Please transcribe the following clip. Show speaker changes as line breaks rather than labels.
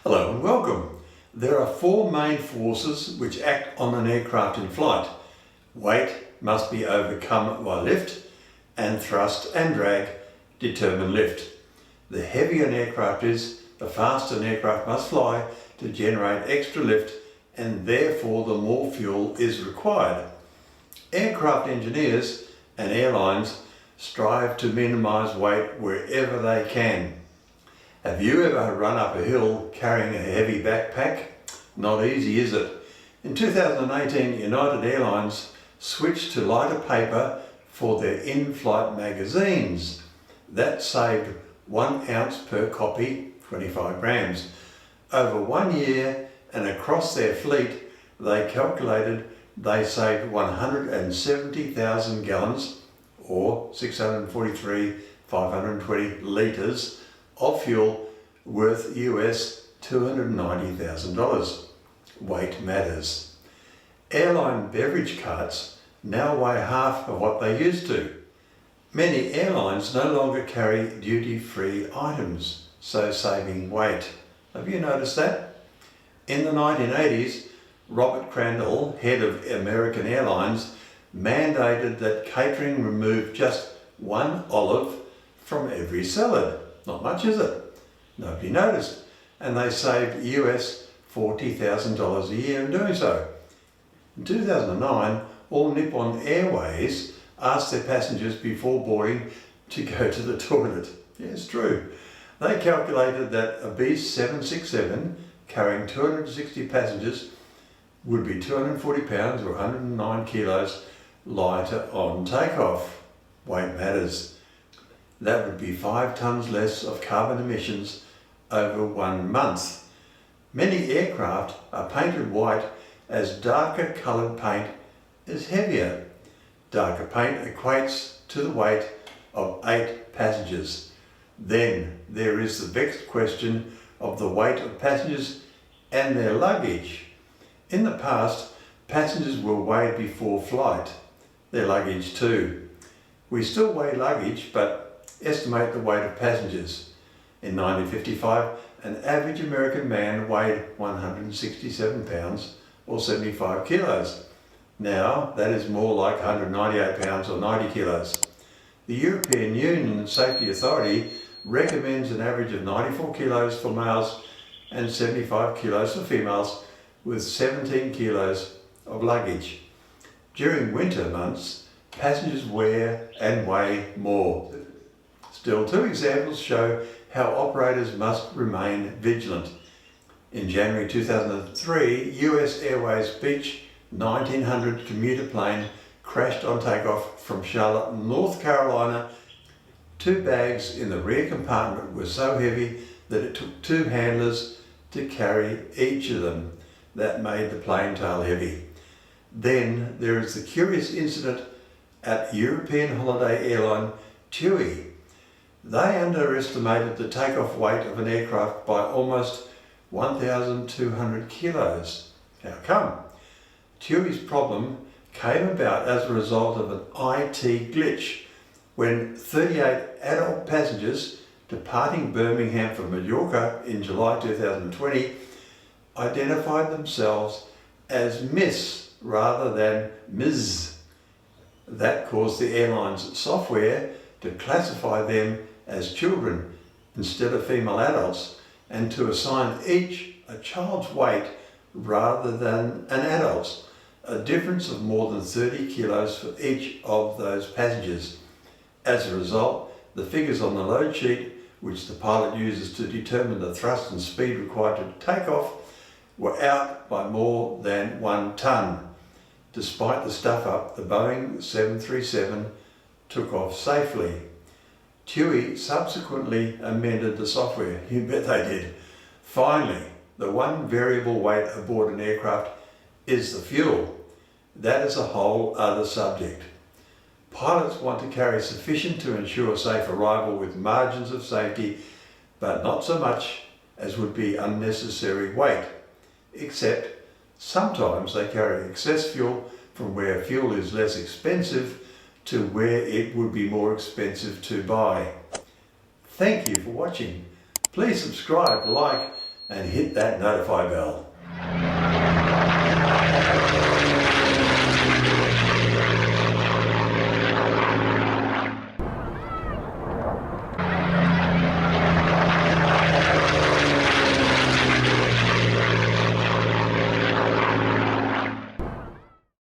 Hello and welcome. There are four main forces which act on an aircraft in flight. Weight must be overcome by lift, and thrust and drag determine lift. The heavier an aircraft is, the faster an aircraft must fly to generate extra lift, and therefore the more fuel is required. Aircraft engineers and airlines strive to minimise weight wherever they can. Have you ever run up a hill carrying a heavy backpack? Not easy, is it? In 2018, United Airlines switched to lighter paper for their in-flight magazines. That saved 1 ounce per copy, 25 grams. Over 1 year and across their fleet, they calculated they saved 170,000 gallons, or 643,520 litres of fuel worth US $290,000. Weight matters. Airline beverage carts now weigh half of what they used to. Many airlines no longer carry duty-free items, so saving weight. Have you noticed that? In the 1980s, Robert Crandall, head of American Airlines, mandated that catering remove just 1 olive from every salad. Not much, is it? Nobody noticed, and they saved US $40,000 a year in doing so. In 2009, all Nippon Airways asked their passengers before boarding to go to the toilet. Yeah, it's true. They calculated that a Beast 767 carrying 260 passengers would be 240 pounds or 109 kilos lighter on takeoff. Weight matters. That would be 5 tonnes less of carbon emissions over 1 month. Many aircraft are painted white as darker coloured paint is heavier. Darker paint equates to the weight of 8 passengers. Then there is the vexed question of the weight of passengers and their luggage. In the past, passengers were weighed before flight, their luggage too. We still weigh luggage, but estimate the weight of passengers. In 1955, an average American man weighed 167 pounds or 75 kilos. Now that is more like 198 pounds or 90 kilos. The European Union Safety Authority recommends an average of 94 kilos for males and 75 kilos for females, with 17 kilos of luggage. During winter months, passengers wear and weigh more. Still, 2 examples show how operators must remain vigilant. In January 2003, US Airways Beech 1900 commuter plane crashed on takeoff from Charlotte, North Carolina. 2 bags in the rear compartment were so heavy that it took 2 handlers to carry each of them. That made the plane tail heavy. Then there is the curious incident at European holiday airline TUI. They underestimated the takeoff weight of an aircraft by almost 1,200 kilos. How come? TUI's problem came about as a result of an IT glitch when 38 adult passengers departing Birmingham for Mallorca in July 2020 identified themselves as Miss rather than Ms. That caused the airline's software to classify them as children instead of female adults, and to assign each a child's weight rather than an adult's, a difference of more than 30 kilos for each of those passengers. As a result, the figures on the load sheet, which the pilot uses to determine the thrust and speed required to take off, were out by more than 1 tonne. Despite the stuff up, the Boeing 737 took off safely. TUI subsequently amended the software. You bet they did. Finally, the one variable weight aboard an aircraft is the fuel. That is a whole other subject. Pilots want to carry sufficient to ensure safe arrival with margins of safety, but not so much as would be unnecessary weight. Except sometimes they carry excess fuel from where fuel is less expensive to where it would be more expensive to buy. Thank you for watching. Please subscribe, like and hit that notify bell.